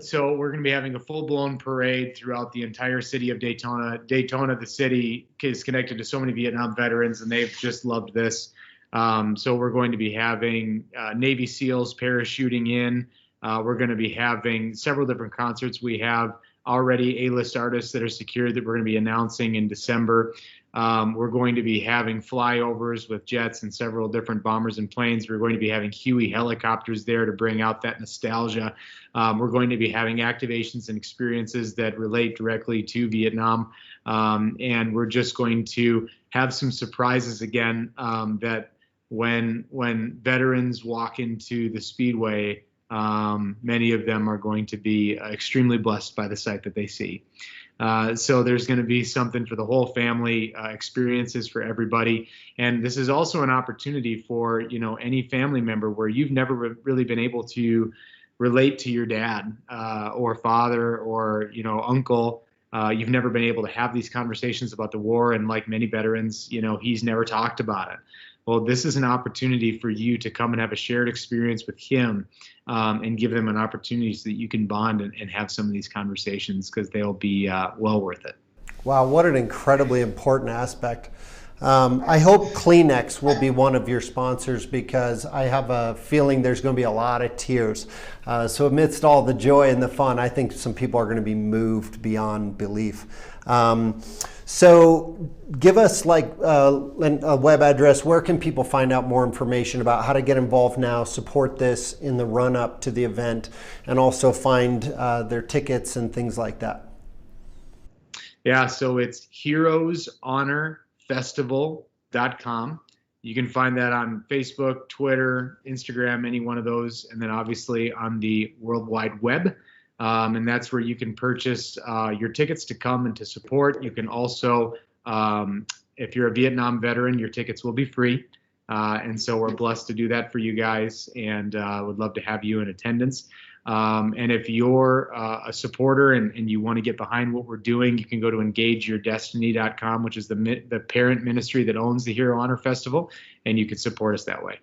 S4: So we're going to be having a full-blown parade throughout the entire city of Daytona. Daytona, the city, is connected to so many Vietnam veterans, and they've just loved this. So we're going to be having Navy SEALs parachuting in. We're going to be having several different concerts. We have already A-list artists that are secured that we're going to be announcing in December. We're going to be having flyovers with jets and several different bombers and planes. We're going to be having Huey helicopters there to bring out that nostalgia. We're going to be having activations and experiences that relate directly to Vietnam. And we're just going to have some surprises again that when veterans walk into the Speedway, many of them are going to be extremely blessed by the sight that they see. So there's going to be something for the whole family, experiences for everybody. And this is also an opportunity for, any family member where you've never really been able to relate to your dad or father or, uncle. You've never been able to have these conversations about the war. And like many veterans, he's never talked about it. Well, this is an opportunity for you to come and have a shared experience with him and give them an opportunity so that you can bond and have some of these conversations, because they'll be well worth it.
S3: Wow, what an incredibly important aspect. I hope Kleenex will be one of your sponsors, because I have a feeling there's going to be a lot of tears. So amidst all the joy and the fun, I think some people are going to be moved beyond belief. So give us a web address. Where can people find out more information about how to get involved now, support this in the run up to the event, and also find their tickets and things like that?
S4: Yeah, so it's heroeshonorfestival.com. You can find that on Facebook, Twitter, Instagram, any one of those, and then obviously on the World Wide Web. And that's where you can purchase your tickets to come and to support. You can also, if you're a Vietnam veteran, your tickets will be free. And so we're blessed to do that for you guys, and would love to have you in attendance. And if you're a supporter and you want to get behind what we're doing, you can go to engageyourdestiny.com, which is the parent ministry that owns the Hero Honor Festival, and you can support us that way.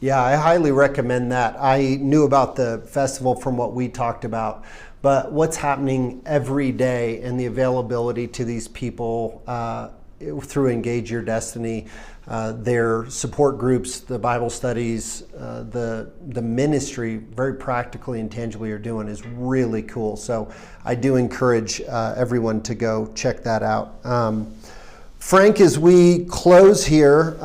S3: Yeah, I highly recommend that. I knew about the festival from what we talked about, but what's happening every day and the availability to these people through Engage Your Destiny, their support groups, the Bible studies, the ministry, very practically and tangibly you're doing is really cool. So I do encourage everyone to go check that out. Frank, as we close here,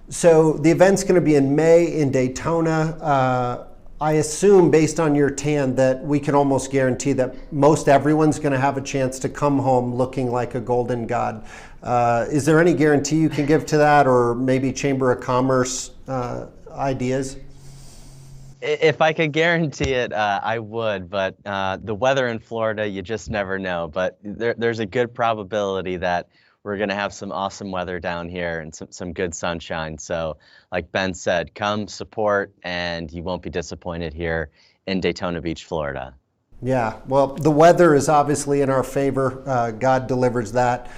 S3: so the event's going to be in May in Daytona. I assume, based on your tan, that we can almost guarantee that most everyone's going to have a chance to come home looking like a golden god. Is there any guarantee you can give to that, or maybe Chamber of Commerce ideas?
S5: If I could guarantee it, I would, but the weather in Florida, you just never know. But there's a good probability that we're going to have some awesome weather down here and some good sunshine. So like Ben said, come support and you won't be disappointed here in Daytona Beach, Florida.
S3: Yeah, well, the weather is obviously in our favor. God delivers that.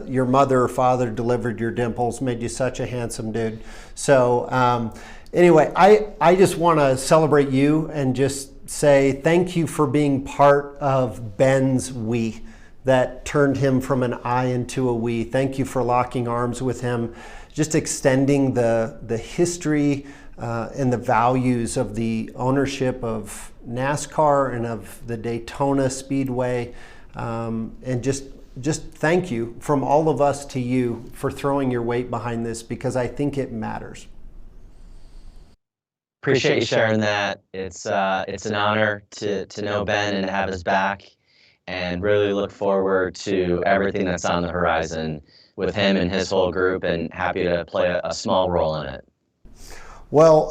S3: Your mother or father delivered your dimples, made you such a handsome dude. So anyway, I just want to celebrate you and just say thank you for being part of Ben's we that turned him from an I into a we. Thank you for locking arms with him, just extending the history and the values of the ownership of NASCAR and of the Daytona Speedway. And just thank you from all of us to you for throwing your weight behind this, because I think it matters.
S5: Appreciate you sharing that. It's an honor to know Ben and to have his back, and really look forward to everything that's on the horizon with him and his whole group, and happy to play a small role in it.
S3: Well,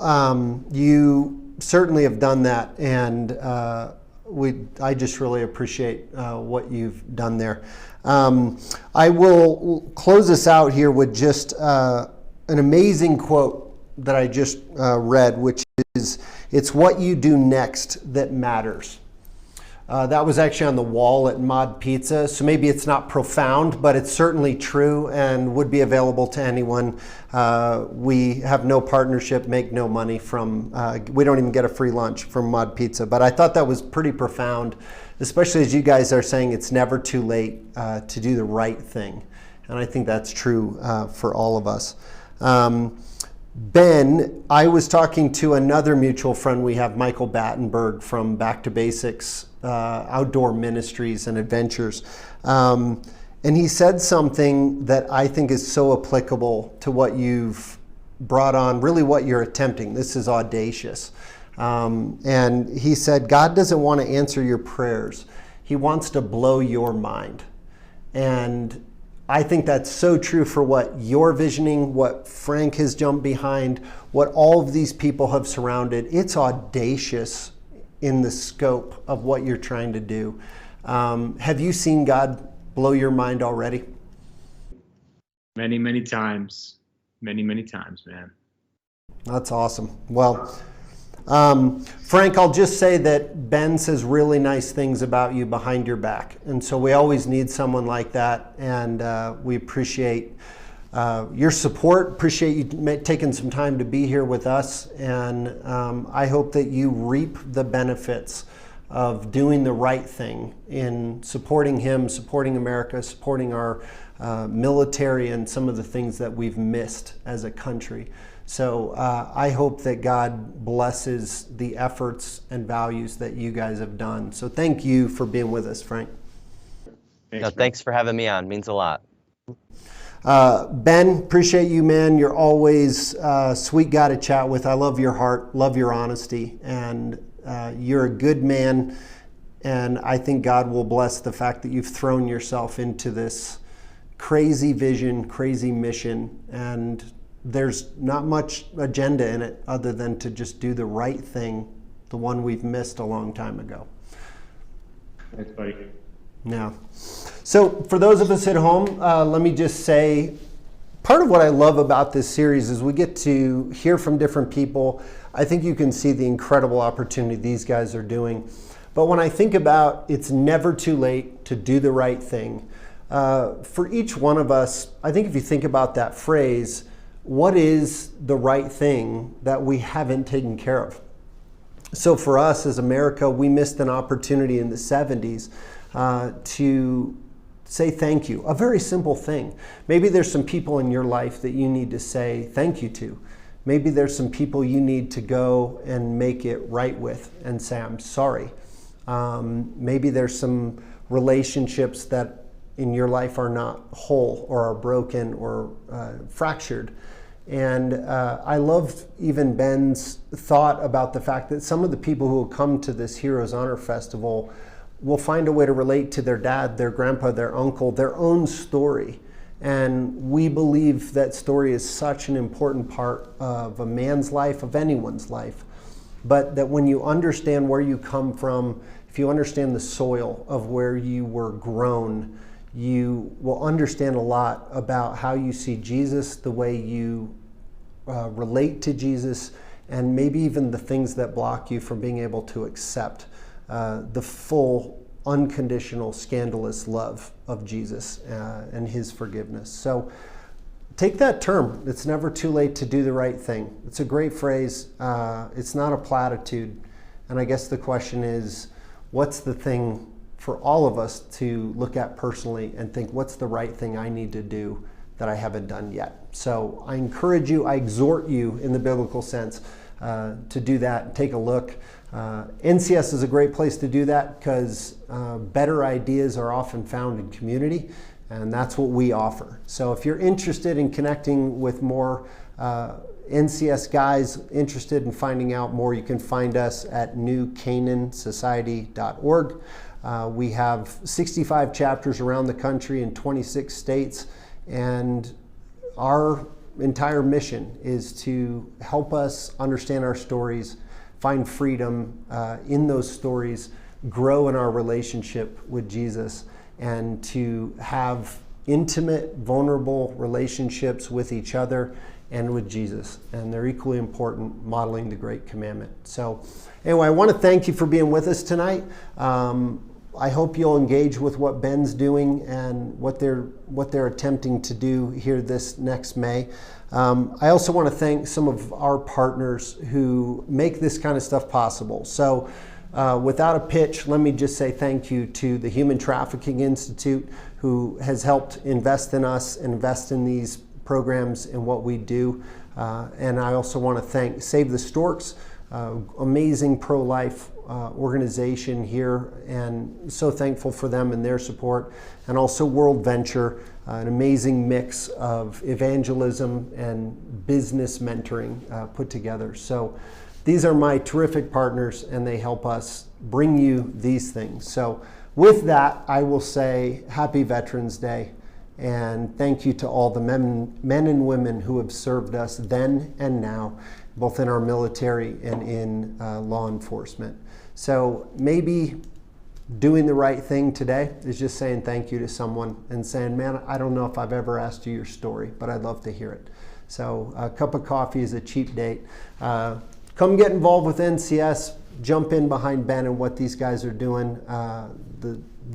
S3: you certainly have done that, and I just really appreciate what you've done there. I will close this out here with just an amazing quote that I just read, which is, "It's what you do next that matters." That was actually on the wall at Mod Pizza, so maybe it's not profound, but it's certainly true and would be available to anyone. We have no partnership, make no money from, we don't even get a free lunch from Mod Pizza, but I thought that was pretty profound, especially as you guys are saying it's never too late to do the right thing. And I think that's true for all of us. Ben, I was talking to another mutual friend we have, Michael Battenberg from Back to Basics Outdoor Ministries and Adventures. And he said something that I think is so applicable to what you've brought on, really what you're attempting. This is audacious. And he said, God doesn't want to answer your prayers. He wants to blow your mind. And I think that's so true for what you're visioning, what Frank has jumped behind, what all of these people have surrounded. It's audacious in the scope of what you're trying to do. Have you seen God blow your mind already?
S4: Many, many times. Many, many times, man.
S3: That's awesome. Well, Frank, I'll just say that Ben says really nice things about you behind your back. And so we always need someone like that. And we appreciate your support, appreciate you taking some time to be here with us. And I hope that you reap the benefits of doing the right thing in supporting him, supporting America, supporting our military and some of the things that we've missed as a country. So I hope that God blesses the efforts and values that you guys have done. So thank you for being with us, Frank.
S5: Thanks for having me on. Means a lot.
S3: Ben, appreciate you, man. You're always a sweet guy to chat with. I love your heart, love your honesty, and you're a good man. And I think God will bless the fact that you've thrown yourself into this crazy vision, crazy mission, and there's not much agenda in it other than to just do the right thing, the one we've missed a long time ago.
S4: Thanks, buddy.
S3: Yeah. So for those of us at home, let me just say, part of what I love about this series is we get to hear from different people. I think you can see the incredible opportunity these guys are doing. But when I think about it's never too late to do the right thing, for each one of us, I think if you think about that phrase, what is the right thing that we haven't taken care of? So for us as America, we missed an opportunity in the 70s to say thank you. A very simple thing. Maybe there's some people in your life that you need to say thank you to. Maybe there's some people you need to go and make it right with and say, I'm sorry. Maybe there's some relationships that in your life are not whole or are broken or fractured. And I love even Ben's thought about the fact that some of the people who will come to this Heroes Honor Festival will find a way to relate to their dad, their grandpa, their uncle, their own story. And we believe that story is such an important part of a man's life, of anyone's life. but that when you understand where you come from, if you understand the soil of where you were grown, you will understand a lot about how you see Jesus, the way you relate to Jesus, and maybe even the things that block you from being able to accept the full, unconditional, scandalous love of Jesus and his forgiveness. So take that term. It's never too late to do the right thing. It's a great phrase. It's not a platitude. And I guess the question is, what's the thing for all of us to look at personally and think, what's the right thing I need to do that I haven't done yet? So I encourage you, I exhort you in the biblical sense to do that. Take a look. NCS is a great place to do that because better ideas are often found in community, and that's what we offer. So if you're interested in connecting with more NCS guys, interested in finding out more, you can find us at newcanansociety.org. We have 65 chapters around the country in 26 states, and our entire mission is to help us understand our stories, find freedom in those stories, grow in our relationship with Jesus, and to have intimate, vulnerable relationships with each other and with Jesus. And they're equally important, modeling the Great Commandment. So anyway, I want to thank you for being with us tonight. I hope you'll engage with what Ben's doing and what they're attempting to do here this next May. I also want to thank some of our partners who make this kind of stuff possible. So without a pitch, let me just say thank you to the Human Trafficking Institute, who has helped invest in us, invest in these programs and what we do. And I also want to thank Save the Storks, amazing pro-life organization here, and so thankful for them and their support. And also World Venture, an amazing mix of evangelism and business mentoring put together. So these are my terrific partners, and they help us bring you these things. So with that, I will say Happy Veterans Day, and thank you to all the men and women who have served us then and now, both in our military and in law enforcement. So maybe doing the right thing today is just saying thank you to someone and saying, man, I don't know if I've ever asked you your story, but I'd love to hear it. So a cup of coffee is a cheap date. Come get involved with NCS, jump in behind Ben and what these guys are doing.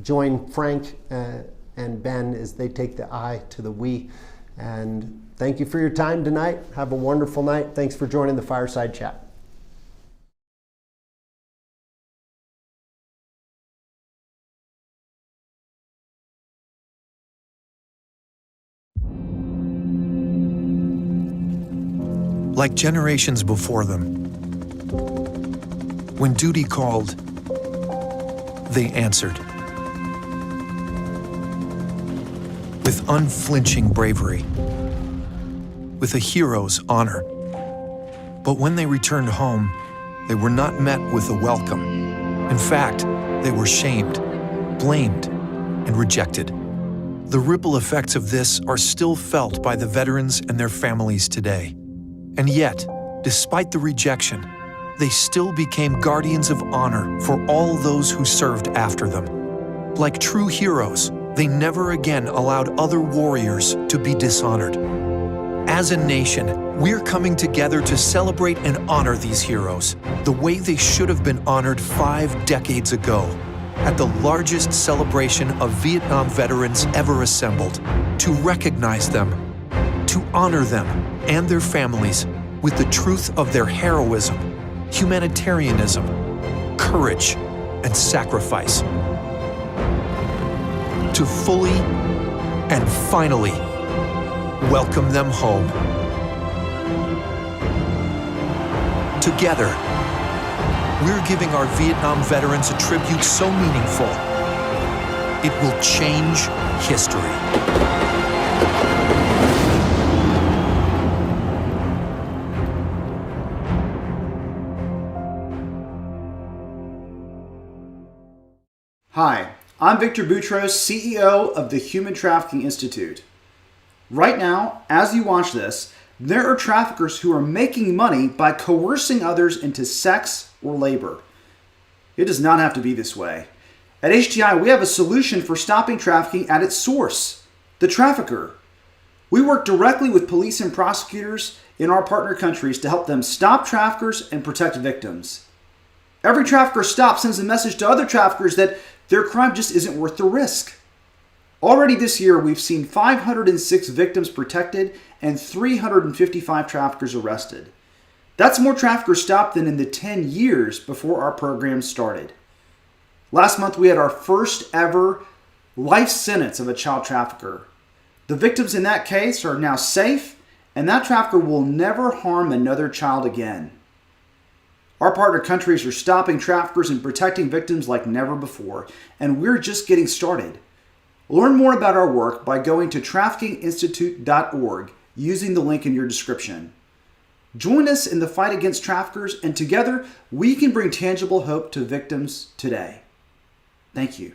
S3: Join Frank and Ben as they take the I to the we. And thank you for your time tonight. Have a wonderful night. Thanks for joining the Fireside Chat.
S1: Like generations before them, when duty called, they answered. With unflinching bravery, with a hero's honor. But when they returned home, they were not met with a welcome. In fact, they were shamed, blamed, and rejected. The ripple effects of this are still felt by the veterans and their families today. And yet, despite the rejection, they still became guardians of honor for all those who served after them. Like true heroes, they never again allowed other warriors to be dishonored. As a nation, we're coming together to celebrate and honor these heroes the way they should have been honored 5 decades ago at the largest celebration of Vietnam veterans ever assembled, to recognize them, to honor them and their families with the truth of their heroism, humanitarianism, courage, and sacrifice. To fully and finally welcome them home. Together, we're giving our Vietnam veterans a tribute so meaningful, it will change history.
S2: Hi, I'm Victor Boutros, CEO of the Human Trafficking Institute. Right now, as you watch this, there are traffickers who are making money by coercing others into sex or labor. It does not have to be this way. At HTI, we have a solution for stopping trafficking at its source, the trafficker. We work directly with police and prosecutors in our partner countries to help them stop traffickers and protect victims. Every trafficker stopped sends a message to other traffickers that their crime just isn't worth the risk. Already this year, we've seen 506 victims protected and 355 traffickers arrested. That's more traffickers stopped than in the 10 years before our program started. Last month, we had our first ever life sentence of a child trafficker. The victims in that case are now safe, and that trafficker will never harm another child again. Our partner countries are stopping traffickers and protecting victims like never before, and we're just getting started. Learn more about our work by going to traffickinginstitute.org using the link in your description. Join us in the fight against traffickers, and together we can bring tangible hope to victims today. Thank you.